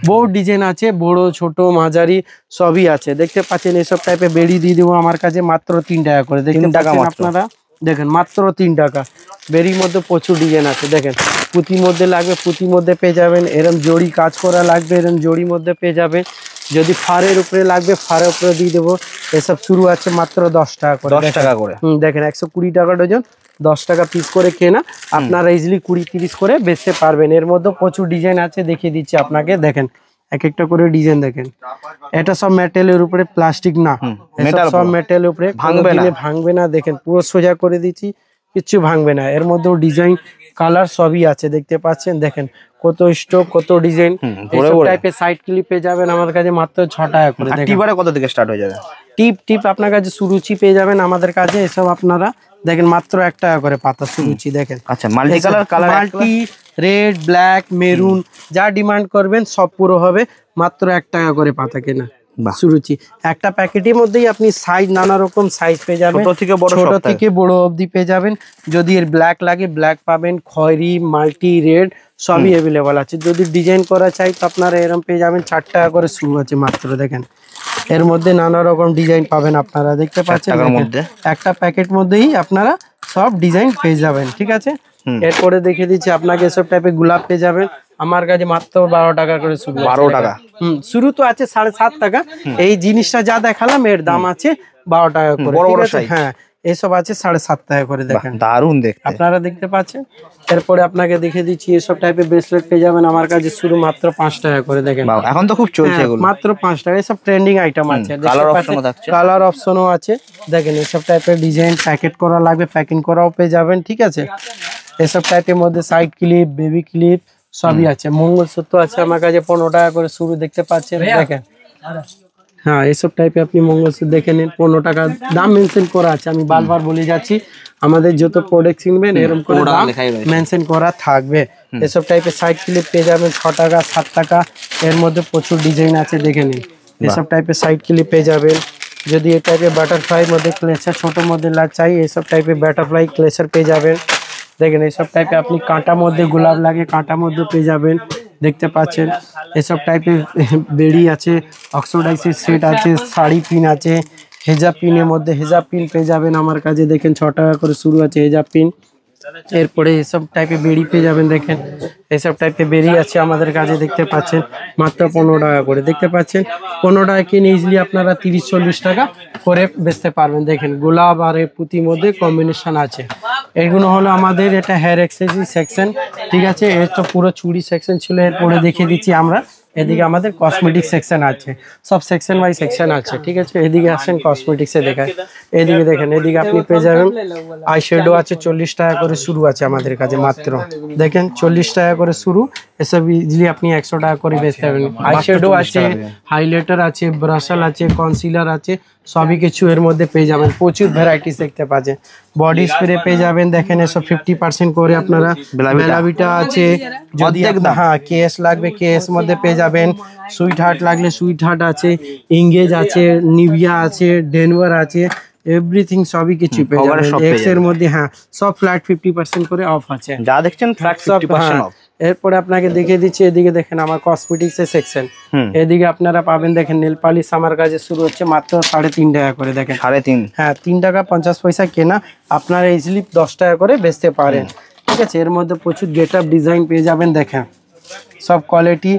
বহু ডিজাইন আছে, বড় ছোট মাঝারি সবই আছে দেখতে পাচ্ছেন। এসব টাইপের বেড়ি দিয়ে দেবো আমার কাছে মাত্র 3 টাকা করে, দেখতে পাচ্ছেন আপনারা। দেখেন মাত্র 3 টাকা, বেরির মধ্যে প্রচুর ডিজাইন আছে। দেখেন পুঁতির মধ্যে লাগবে পুঁতির মধ্যে পেয়ে যাবেন, এরম জড়ি কাজ করা লাগবে এরম জড়ির মধ্যে পেয়ে যাবেন। যদি ফারের উপরে লাগবে ফারের উপরে দিয়ে দেবো। এসব শুরু আছে মাত্র 10 টাকা করে, 10 টাকা করে। দেখেন 120 টাকা ডজন, 10 টাকা পিস করে কেনা, আপনারা ইজিলি 20-30 করে বেচতে পারবেন। এর মধ্যে প্রচুর ডিজাইন আছে, দেখিয়ে দিচ্ছি আপনাকে। দেখেন এক একটা করে ডিজাইন, দেখেন এটা সব মেটালের উপরে, প্লাস্টিক না, সব মেটালের উপরে, ভাঙবে না। দেখেন পুরো সোজা করে দিচ্ছি, কিচ্ছু ভাঙবে না। এর মধ্যেও ডিজাইন কালার সবই আছে দেখতে পাচ্ছেন। দেখেন কত স্টক কত ডিজাইন, এইসব টাইপের সাইড ক্লিপ পেয়ে যাবেন আমার কাছে মাত্র 6 টাকা করে। টিপারে কত থেকে স্টার্ট হয়ে যাবে? টিপ আপনার কাছে সুরুচি পেয়ে যাবেন আমাদের কাছে, এসব আপনারা দেখেন মাত্র 1 টাকা করে পাতা সুরুচি। দেখেন আচ্ছা multi colour, multi red black maroon যা ডিমান্ড করবেন সব পুরো হবে, মাত্র 1 টাকা করে পাতা কেনা সুরুচি। একটা প্যাকেটের মধ্যেই আপনি সাইজ নানা রকম সাইজ পেয়ে যাবেন, ছোট থেকে বড় অবধি পেয়ে যাবেন। যদি এর ব্ল্যাক লাগে ব্ল্যাক পাবেন, খয়েরি মাল্টি রেড সবই অ্যাভেলেবল আছে। যদি ডিজাইন করা চাই তো আপনারা এরকম পেয়ে যাবেন, 4 টাকা করে শুরু আছে মাত্র। দেখেন এর মধ্যে নানা রকম ডিজাইন পাবেন আপনারা দেখতে পাচ্ছেন। একটা প্যাকেট মধ্যেই আপনারা সব ডিজাইন পেয়ে যাবেন, ঠিক আছে। এরপরে দেখিয়ে দিচ্ছি আপনাকে এসব টাইপের গোলাপ পেয়ে যাবেন আমার কাছে মাত্র 12 টাকা করে শুরু। 12 টাকা শুরু তো আছে 7.5 টাকা। এই জিনিসটা যা দেখালাম এর দাম আছে 12 টাকা করে, হ্যাঁ এসব আছে 7.5 টাকা করে। দেখেন দারুন দেখতে, আপনারা দেখতে পাচ্ছেন। এরপরে আপনাকে দেখিয়ে দিচ্ছি এসব টাইপের ব্রেসলেট পেয়ে যাবেন আমার কাছে শুরু মাত্র 5 টাকা করে। দেখেন এখন তো খুব চলছে এগুলো, মাত্র 5 টাকা। এসব ট্রেন্ডিং আইটেম আছে, কালার অপশনও আছে। দেখেন এসব টাইপের ডিজাইন প্যাকেট করা লাগবে প্যাকিং করাও পেয়ে যাবেন, ঠিক আছে। এসব টাইপের মধ্যে সাইড ক্লিপ বেবি ক্লিপ সবই আছে। মঙ্গলসূত্র আছে আমার কাছে 15 টাকা করে শুরু, দেখতে পাচ্ছেন। দেখেন হ্যাঁ এইসব টাইপের আপনি মঙ্গলসূত্র দেখে নিন, 15 টাকা দাম মেনশন করা আছে। আমি বারবার বলে যাচ্ছি আমাদের যত প্রোডাক্ট কিনবেন এরকম করে দাম মেনশন করা থাকবে। এসব টাইপের সাইড ক্লিপ পেয়ে যাবেন 6 টাকা 7 টাকা। এর মধ্যে প্রচুর ডিজাইন আছে দেখে নিন। এসব টাইপের সাইড ক্লিপ পেয়ে যাবেন যদি এই টাইপের বাটারফ্লাই মধ্যে ক্লেচার ছোট মধ্যে চাই এইসব টাইপের বাটারফ্লাই ক্লেচার পেয়ে যাবেন। দেখেন এইসব টাইপের আপনি কাঁটা মধ্যে গোলাপ লাগে কাঁটা মধ্যে পেয়ে যাবেন, দেখতে পাচ্ছেন। এসব টাইপের বেড়ি আছে, অক্সোডাইসের সেট আছে, শাড়ি পিন আছে, হেজাব পিনের মধ্যে হেজাব পিন পেয়ে যাবেন আমার কাছে। দেখেন 6 টাকা করে শুরু আছে হেজাব পিন। এরপরে এসব টাইপের বেড়ি পেয়ে যাবেন, দেখেন এসব টাইপের বেড়ি আছে আমাদের কাছে, দেখতে পাচ্ছেন মাত্র 15 টাকা করে। দেখতে পাচ্ছেন 15 টাকা কিনে ইজিলি আপনারা 30-40 টাকা করে বেচতে পারবেন। দেখেন গোলাপ আর পুঁতির মধ্যে কম্বিনেশন আছে। এগুলো হলো আমাদের এটা হেয়ার অ্যাক্সেসরি সেকশন, ঠিক আছে। এর তো পুরো চুড়ি সেকশন ছিল, এরপরে দেখিয়ে দিচ্ছি আমরা। এদিকে আমাদের কসমেটিক সেকশন আছে, সব সেকশন বাই সেকশন আছে, ঠিক আছে। এদিকে আসেন কসমেটিক্সে দেখায়, এদিকে দেখেন, এদিকে আপনি পেয়ে যাবেন আই শ্যাডো আছে 40 টাকা করে শুরু আছে আমাদের কাছে মাত্র। দেখেন 40 টাকা করে শুরু, এসব ইজিলি আপনি 100 টাকা করে বেচতে পারবেন। আই শ্যাডো আছে, হাইলাইটার আছে, ব্রাশাল আছে, কনসিলার আছে, সবই কিছু এর মধ্যে পেয়ে যাবেন। প্রচুর ভ্যারাইটিস দেখতে পাচ্ছেন। বডি স্প্রে পেয়ে যাবেন, দেখেন এসব 50% করে আপনারা। বেলাভিটা আছে, যদি হ্যাঁ কেএস লাগবে কেএস মধ্যে পেয়ে যাবেন। সুইট হার্ট লাগলে সুইট হার্ট আছে, ইংগেজ আছে, নিভিয়া আছে, ডেনভার আছে, এভরিথিং সবই কিছু পেয়ে যাবেন। এক্স এর মধ্যে হ্যাঁ সব ফ্ল্যাট 50% করে অফ আছে, যা দেখছেন ফ্ল্যাট 50% অফ। এরপরে আপনাকে দেখিয়ে দিচ্ছি, এদিকে দেখেন আমার কসমেটিক্স এর সেকশন। এদিকে আপনারা পাবেন দেখেন নেল পালিশ আমার কাছে শুরু হচ্ছে মাত্র 3.5 টাকা করে। দেখেন 3.5, হ্যাঁ 3 টাকা 50 পয়সা কেনা, আপনারা ইজিলি 10 টাকা করে বেচতে পারেন, ঠিক আছে। এর মধ্যে প্রচুর গেট আপ ডিজাইন পেয়ে যাবেন, দেখেন সব কোয়ালিটি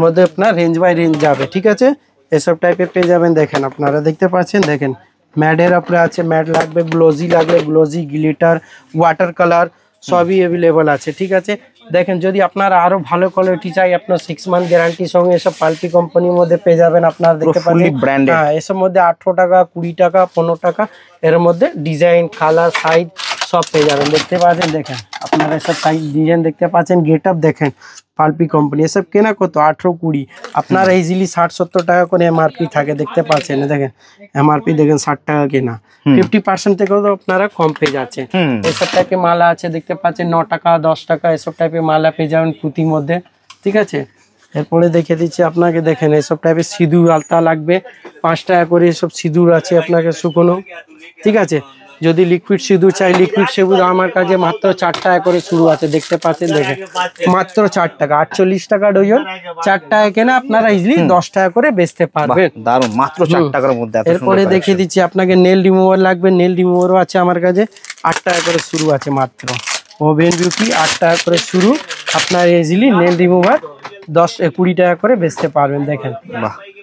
মধ্যে আপনার রেঞ্জ বাই রেঞ্জ যাবে, ঠিক আছে। এসব টাইপের পেয়ে যাবেন, দেখেন আপনারা দেখতে পাচ্ছেন। দেখেন ম্যাটের উপরে আছে, ম্যাট লাগবে, গ্লোজি লাগবে, গ্লোজি, গ্লিটার, ওয়াটার কালার সবই অ্যাভেলেবল আছে, ঠিক আছে। দেখেন যদি আপনারা আরো ভালো কোয়ালিটি চাই, আপনার 6 মান্থ গ্যারান্টির সঙ্গে এসব পাল্পি কোম্পানির মধ্যে পেয়ে যাবেন। আপনারা দেখতে পাচ্ছেন হ্যাঁ এসব মধ্যে 18 টাকা, 20 টাকা, 15 টাকা এর মধ্যে ডিজাইন, কালার, সাইজ সব পেয়ে যাবেন, দেখতে পাচ্ছেন। দেখেন আপনারা এসব সাইজ ডিজাইন দেখতে পাচ্ছেন, গেট আপ দেখেন পাল্পি কোম্পানি। এসব কেনা কত 18-20, আপনারা ইজিলি 60-70 টাকা করে এমআরপি থাকে, দেখতে পাচ্ছেন। দেখেন এমআরপি দেখেন 60 টাকা কেনা, 50% থেকেও তো আপনারা কম পেয়ে যাচ্ছে। এসব টাইপের মালা আছে, দেখতে পাচ্ছেন 9 টাকা, 10 টাকা এসব টাইপের মালা পেয়ে যাবেন পুঁতির মধ্যে, ঠিক আছে। এরপরে দেখিয়ে দিচ্ছি আপনাকে, দেখেন এসব টাইপের সিঁদুর আলতা লাগবে 5 টাকা করে, এসব সিঁদুর আছে আপনাকে শুকনো, ঠিক আছে। যদি লিকুইড সিঁদুর চাই, লিকুইড সিঁদুর আমার কাছে মাত্র 4 টাকা করে শুরু আছে, দেখতে পাচ্ছেন। দেখেন মাত্র 4 টাকা, 48 টাকা ডজন, 4 টাকা কেনা আপনারা ইজিলি 10 টাকা করে বেচতে পারবেন। দারুন, মাত্র 4 টাকার মধ্যে। এরপরে দেখিয়ে দিচ্ছি আপনাকে নেল রিমুভার লাগবে, নেল রিমুভারও আছে আমার কাছে 8 টাকা করে শুরু আছে মাত্র। ওভেন বিউটি 8 টাকা করে শুরু, আপনার ইজিলি নেল রিমুভার 10-20 টাকা করে বেচতে পারবেন। দেখেন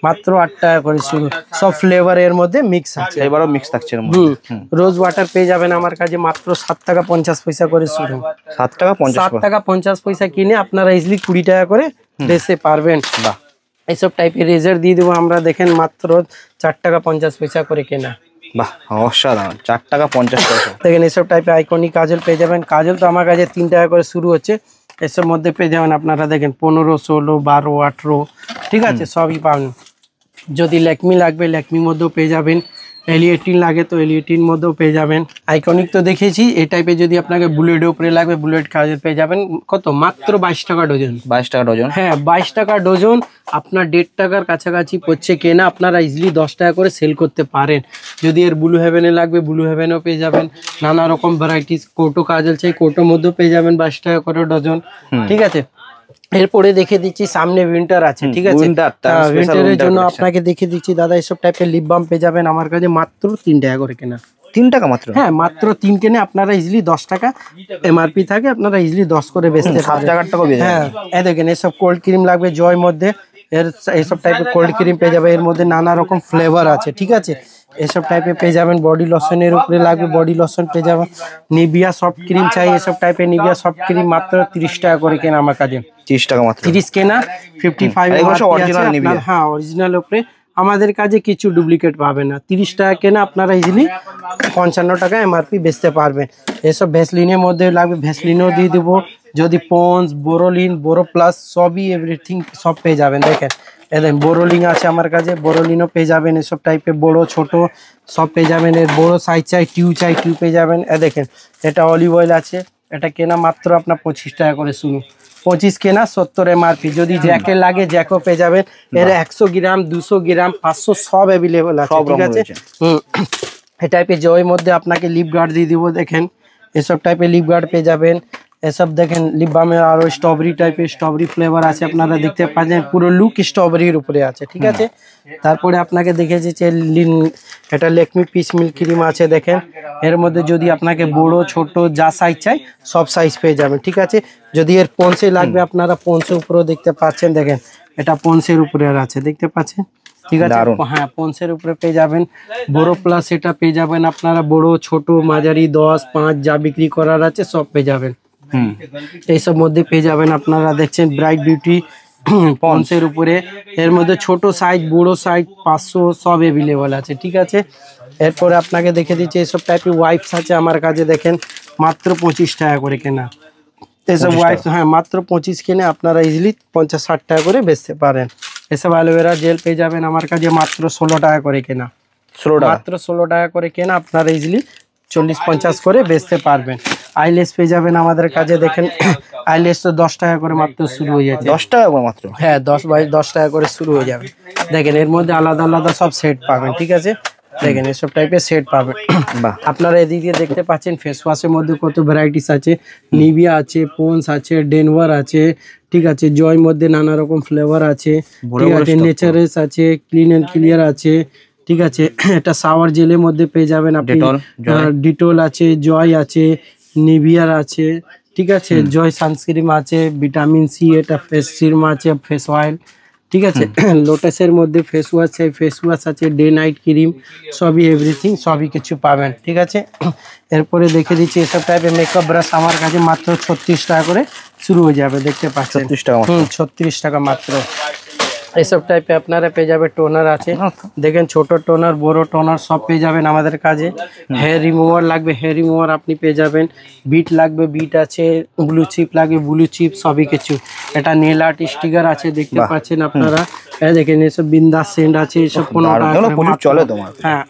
মাত্র 8 টাকা করে শুরু, সব ফ্লেভারের মধ্যে মিক্স আছে, এবারও মিক্স থাকছে। রোজ ওয়াটার পেয়ে যাবেন আমার কাছে মাত্র 7 টাকা 50 পয়সা করে শুরু। 7 টাকা 50 পয়সা কিনে আপনারা ইজিলি 20 টাকা করে বেচতে পারবেন। বাহ, এইসব টাইপের রেজার দিয়ে দেবো আমরা, দেখেন মাত্র 4 টাকা 50 পয়সা করে কেনা। বাহ অসাধারণ, 4 টাকা 50 পয়সা। দেখেন এসব টাইপের আইকনিক কাজল পেয়ে যাবেন। কাজল তো আমার কাছে 3 টাকা করে শুরু হচ্ছে, এসব মধ্যে পেয়ে যাবেন আপনারা দেখেন 15, 16, 12, 18, ঠিক আছে সবই পাবেন। যদি ল্যাকমি লাগবে ল্যাকমির মধ্যেও পেয়ে যাবেন, L18 লাগে তো L18 মধ্যেও পেয়ে যাবেন। আইকনিক তো দেখেছি, এই টাইপের যদি আপনাকে বুলেটের উপরে লাগবে বুলেট কাজল পেয়ে যাবেন। কত মাত্র 22 টাকা ডজন। 22 টাকা ডজন, হ্যাঁ 22 টাকা ডজন, আপনার 1.5 টাকার কাছাকাছি পড়ছে কেনা, আপনারা ইজিলি 10 টাকা করে সেল করতে পারেন। যদি এর ব্লু হেভেনে লাগবে ব্লু হেভেনও পেয়ে যাবেন, নানা রকম ভ্যারাইটিস। কোটো কাজল চাই কোটোর মধ্যেও পেয়ে যাবেন 22 টাকা করে ডজন, ঠিক আছে। এরপরে দেখে দিচ্ছি সামনে উইন্টার আছে, ঠিক আছে। উইন্টারের জন্য আপনাকে দেখে দিচ্ছি দাদা, এসব টাইপের লিপ বাম পেয়ে যাবেন আমার কাছে মাত্র 3 টাকা করে কেনা। 3 টাকা মাত্র? হ্যাঁ মাত্র 3 কেনে আপনারা ইজিলি 10 টাকা এমআরপি থাকে, আপনারা ইজিলি 10 করে বেচতে পারেন। 7 টাকার টাকা বেচে। হ্যাঁ এই দেখেন এসব কোল্ড ক্রিম লাগবে জয় মধ্যে, এইসব টাইপের কোল্ড ক্রিম পেয়ে যাবে, এর মধ্যে নানা রকম ফ্লেভার আছে, ঠিক আছে। এসব টাইপের পেয়ে যাবেন। বডি লোশনের উপরে লাগবে বডি লোশন পেয়ে যাবেন। নিভিয়া সফট ক্রিম চাই, এসব টাইপের নিভিয়া সফট ক্রিম মাত্র 30 টাকা করে কেনা আমার কাছে। 30 টাকা মাত্র, 30 কেনা, 55 হ্যাঁ অরিজিনাল উপরে। আমাদের কাছে কিছু ডুপ্লিকেট পাবে না। 30 টাকা কেনা আপনারা ইজিলি 55 টাকা এমআরপি বেচতে পারবেন। এসব ভ্যাসলিনের মধ্যে লাগবে, ভ্যাসলিনও দিয়ে দেবো। যদি পন্স, বোরোলিন, বোরো প্লাস সবই এভরিথিং সব পেয়ে যাবেন। দেখেন এদের বোরোলিন আছে আমার কাছে, বোরোলিনও পেয়ে যাবেন। এসব টাইপের বড় ছোট সব পেয়ে যাবেন। এর বড় সাইজ চাই টিউ পেয়ে যাবেন। দেখেন এটা অলিভ অয়েল আছে, এটা কেনা মাত্র আপনার 25 টাকা করে শুরু। 25 কেনা 70 MRP। যদি জ্যাকে লাগে জ্যাকও পেয়ে যাবেন। এর 100 গ্রাম 200 গ্রাম 500 সব অ্যাভেলেবল আছে, ঠিক আছে। এই টাইপের জয়ের মধ্যে আপনাকে লিপ গার্ড দিয়ে দিব, দেখেন এসব টাইপের লিপ গার্ড পেয়ে যাবেন। এসব দেখেন লিপ বামের আরো স্ট্রবেরি টাইপের স্ট্রবেরি ফ্লেভার আছে, আপনারা দেখতে পাচ্ছেন পুরো লুক স্ট্রবেরির উপরে আছে, ঠিক আছে। তারপরে আপনাকে দেখেছি যে এটা ল্যাকমি পিচ মিল্ক ক্রিম আছে, দেখেন এর মধ্যে যদি আপনাকে বড় ছোট যা সাইজ চাই সব সাইজ পেয়ে যাবেন, ঠিক আছে। যদি এর পন্সে লাগবে আপনারা পন্সে উপরেও দেখতে পাচ্ছেন, দেখেন এটা পন্সের উপরে আছে, দেখতে পাচ্ছেন, ঠিক আছে। হ্যাঁ পন্সের উপরে পেয়ে যাবেন। বড় প্লাস এটা পেয়ে যাবেন আপনারা, বড় ছোট মাঝারি 10 5 যা বিক্রি করার আছে সব পেয়ে যাবেন। এইসব মধ্যে পেয়ে যাবেন আপনারা দেখছেন ব্রাইট বিউটি পন্সের উপরে। এর মধ্যে ছোট সাইজ বড় সাইজ 500 সব অ্যাভেলেবল আছে, ঠিক আছে। এরপরে আপনাকে দেখে দিচ্ছি এসব টাইপের ওয়াইপস আছে আমার কাছে, দেখেন মাত্র 25 টাকা করে কেনা এসব ওয়াইপস। হ্যাঁ মাত্র 25 কিনে আপনারা ইজিলি 50-60 টাকা করে বেচতে পারেন। এসব অ্যালোভেরা জেল পেয়ে যাবেন আমার কাছে মাত্র 16 টাকা করে কেনা, মাত্র 16 টাকা করে কেনা আপনারা ইজিলি 40-50 করে বেচতে পারবেন। আইলেস পেয়ে যাবেন আমাদের কাছে, দেখেন আইলেস তো 10 টাকা করে মাত্র শুরু হয়ে যাচ্ছে, 10 টাকা করে মাত্র। হ্যাঁ 10 টাকা করে শুরু হয়ে যাবে। দেখেন এর মধ্যে আলাদা আলাদা সব সেট পাবেন, ঠিক আছে। দেখেন এসব টাইপের সেট পাবেন। আপনারা এদিকে দেখতে পাচ্ছেন ফেস ওয়াশের মধ্যে কত ভ্যারাইটিস আছে, নিভিয়া আছে, পন্স আছে, ডেনভার আছে, ঠিক আছে। জয় মধ্যে নানা রকম ফ্লেভার আছে, ঠিক আছে। নেচারেস আছে, ক্লিন এন্ড ক্লিয়ার আছে, ঠিক আছে। এটা শাওয়ার জেলের মধ্যে পেয়ে যাবেন আপনি, ডিটল আছে, জয় আছে, নিভিয়ার আছে, ঠিক আছে। জয় সানস্ক্রিম আছে, ভিটামিন সি, এটা ফেস সিরাম আছে, ফেস অয়েল, ঠিক আছে। লোটাসের মধ্যে ফেস ওয়াশ আছে, ডে নাইট ক্রিম, সবই এভরিথিং সবই কিছু পাবেন, ঠিক আছে। এরপরে দেখে দিচ্ছি এসব টাইপের মেকআপ ব্রাশ আমার কাছে মাত্র 36 টাকা করে শুরু হয়ে যাবে, দেখতে পাচ্ছেন 36 টাকা, 36 টাকা মাত্র। এসব টাইপে আপনারা পেয়ে যাবে টোনার আছে, দেখেন ছোট টোনার বড় টোনার সব পেয়ে যাবেন আমাদের কাছে। হেয়ার রিমুভার লাগবে হেয়ার রিমুভার আপনি পেয়ে যাবেন, বিট লাগবে বিট আছে, ব্লু চিপ লাগবে ব্লু চিপ, সবই কিছু। এটা নেল আর্ট স্টিকার আছে, দেখতে পাচ্ছেন আপনারা। দেখেন এসব বিন্দাস সেন্ট আছে, এসব 15 টাকা চলে তোমার। হ্যাঁ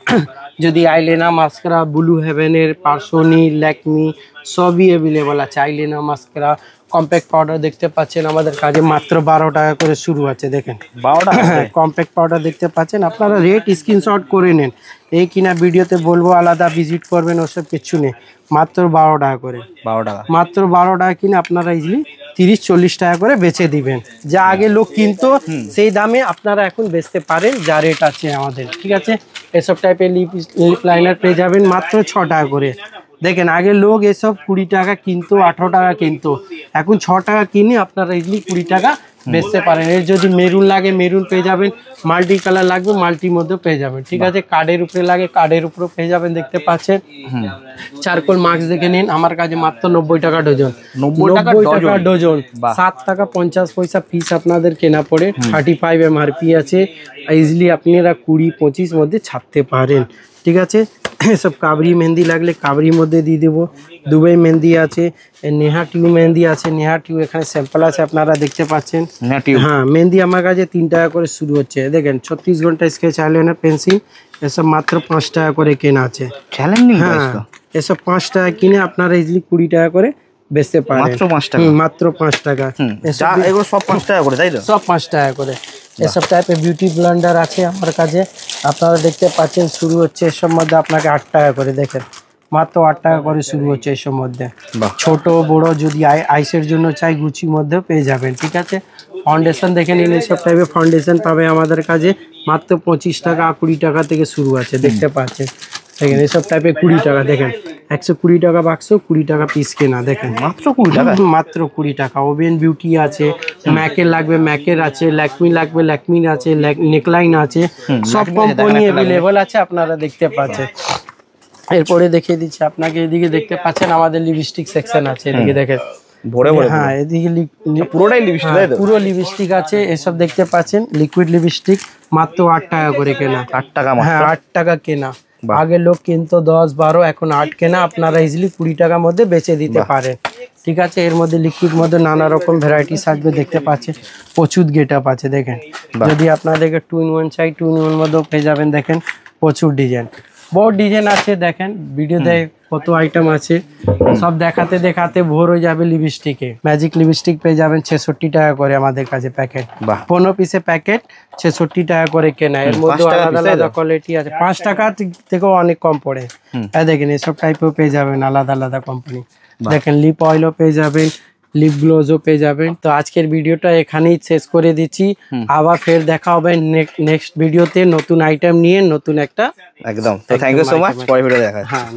যদি আইলেনা মাস্কারা ব্লু হেভেনের, পার্সোনি, ল্যাকমি সবই অ্যাভেলেবল আছে। আইলেনা মাস্কারা কম্প্যাক্ট পাউডার দেখতে পাচ্ছেন আমাদের কাছে মাত্র 12 টাকা করে শুরু আছে, দেখেন 12 টাকা কম্প্যাক্ট পাউডার দেখতে পাচ্ছেন। আপনারা রেট স্ক্রিনশট করে নেন, এই কিনা ভিডিওতে বলবো আলাদা ভিজিট করবেন ওসব কিছু নেই, মাত্র 12 টাকা করে, 12 টাকা মাত্র 12 টাকা কিনে আপনারা ইজিলি 30-40 টাকা করে বেচে দিবেন। যা আগে লোক কিনতো সেই দামে আপনারা এখন বেচতে পারেন, যা রেট আছে আমাদের, ঠিক আছে। এসব টাইপের লিপ লাইনার পেয়ে যাবেন মাত্র 6 টাকা করে। দেখেন আগে লোক এসব 20 টাকা কিনতো, 18 টাকা কিনতো, এখন 6 টাকা কিনে আপনারা ইজিলি 20 টাকা বেচতে পারেন। এর যদি মেরুন লাগে মেরুন পেয়ে যাবেন, মাল্টি কালার লাগবে মাল্টির মধ্যে পেয়ে যাবেন, ঠিক আছে। কার্ডের উপরে লাগে কার্ডের উপরেও পেয়ে যাবেন, দেখতে পাচ্ছেন। চারকোল মাস্ক দেখে নিন আমার কাছে মাত্র 90 টাকা ডজন, 90 টাকা ডজন, 7 টাকা 50 পয়সা পিস আপনাদের কেনা পড়ে। 35 MRP আছে, ইজিলি আপনারা 20-25 মধ্যে ছাড়তে পারেন, ঠিক আছে। সব কাবরি মেহেন্দি লাগলে কাবরির মধ্যে দিয়ে দেবো। দুবাই মেহেন্দি আছে, নেহা টিউ মেহেন্দি আছে, নেহা টিউ এখানে স্যাম্পল আছে আপনারা দেখতে পাচ্ছেন। হ্যাঁ মেহেন্দি আমার কাছে 3 টাকা করে শুরু হচ্ছে, দেখেন 36 ঘন্টা স্কেচ আইলাইনার পেন্সিল এসব মাত্র 5 টাকা করে কেনা আছে। হ্যাঁ এসব 5 টাকা কিনে আপনারা ইজিলি 20 টাকা করে বেচতে পারেন, মাত্র 5 টাকা, মাত্র 5 টাকা। এগুলো সব 5 টাকা করে, তাই তো? সব 5 টাকা করে। এসব টাইপের বিউটি ব্লেন্ডার আছে আমার কাছে, আপনারা দেখতে পাচ্ছেন শুরু হচ্ছে এসব মধ্যে আপনাকে 8 টাকা করে, দেখেন মাত্র 8 টাকা করে শুরু হচ্ছে এসব মধ্যে। ছোট বড় যদি আইসের জন্য চাই গুচির মধ্যেও পেয়ে যাবেন, ঠিক আছে। ফাউন্ডেশন দেখে নিন, এসব টাইপের ফাউন্ডেশন পাবে আমাদের কাছে মাত্র 25 টাকা 20 টাকা থেকে শুরু আছে, দেখতে পাচ্ছেন। দেখেন এসব টাইপের 20 টাকা, দেখেন 120 টাকা বাক্স, 20 টাকা পিস কেনা, দেখেন মাত্র 20 টাকা, মাত্র 20 টাকা। ওভেন বিউটি আছে, ম্যাকের লাগবে ম্যাকের আছে, ল্যাকমি লাগবে ল্যাকমির আছে, নেকলাইন আছে, সব কোম্পানি অ্যাভেলেবল আছে আপনারা দেখতে পাচ্ছেন। এরপরে দেখিয়ে দিচ্ছি আপনাকে, এদিকে দেখতে পাচ্ছেন আমাদের লিপস্টিক সেকশন আছে, এদিকে দেখেন হ্যাঁ এদিকে পুরোটাই লিপস্টিক, পুরো লিপস্টিক আছে, এসব দেখতে পাচ্ছেন লিকুইড লিপস্টিক মাত্র 8 টাকা করে কেনা, 8 টাকা, হ্যাঁ 8 টাকা কেনা। আগে লোক কিন্তু 10-12, এখন 8 কেনা, আপনারা ইজিলি 20 টাকার মধ্যে বেচে দিতে পারেন, ঠিক আছে। এর মধ্যে লিকুইড মধ্যে নানা রকম ভ্যারাইটিস আসবে, দেখতে পাচ্ছেন প্রচুর গেট আপ আছে, দেখেন। যদি আপনাদেরকে 2 in 1 চাই 2 in 1 মধ্যেও পেয়ে যাবেন, দেখেন প্রচুর ডিজাইন, বহুত ডিজাইন আছে, দেখেন ভিডিওতে কত আইটেম আছে, সব দেখাতে দেখাতে ভোর হয়ে যাবে। লিপস্টিকে ম্যাজিক লিপস্টিক পেয়ে যাবেন 66 টাকা করে আমাদের কাছে প্যাকেট, 15 পিসের প্যাকেট 66 টাকা করে কেনা। এর মধ্যে আলাদা আলাদা কোয়ালিটি আছে, 5 টাকা থেকেও অনেক কম পড়ে। দেখেন এসব টাইপেও পেয়ে যাবেন আলাদা আলাদা কোম্পানি। দেখেন লিপ অয়েলও পেয়ে যাবেন, লিপ গ্লোজও পেয়ে যাবেন। তো আজকের ভিডিওটা এখানেই শেষ করে দিচ্ছি, আবার ফের দেখা হবে নেক্সট ভিডিওতে নতুন আইটেম নিয়ে, নতুন একটা। একদম। তো থ্যাংক ইউ সো মাচ, পরে ভিডিও দেখা। হ্যাঁ।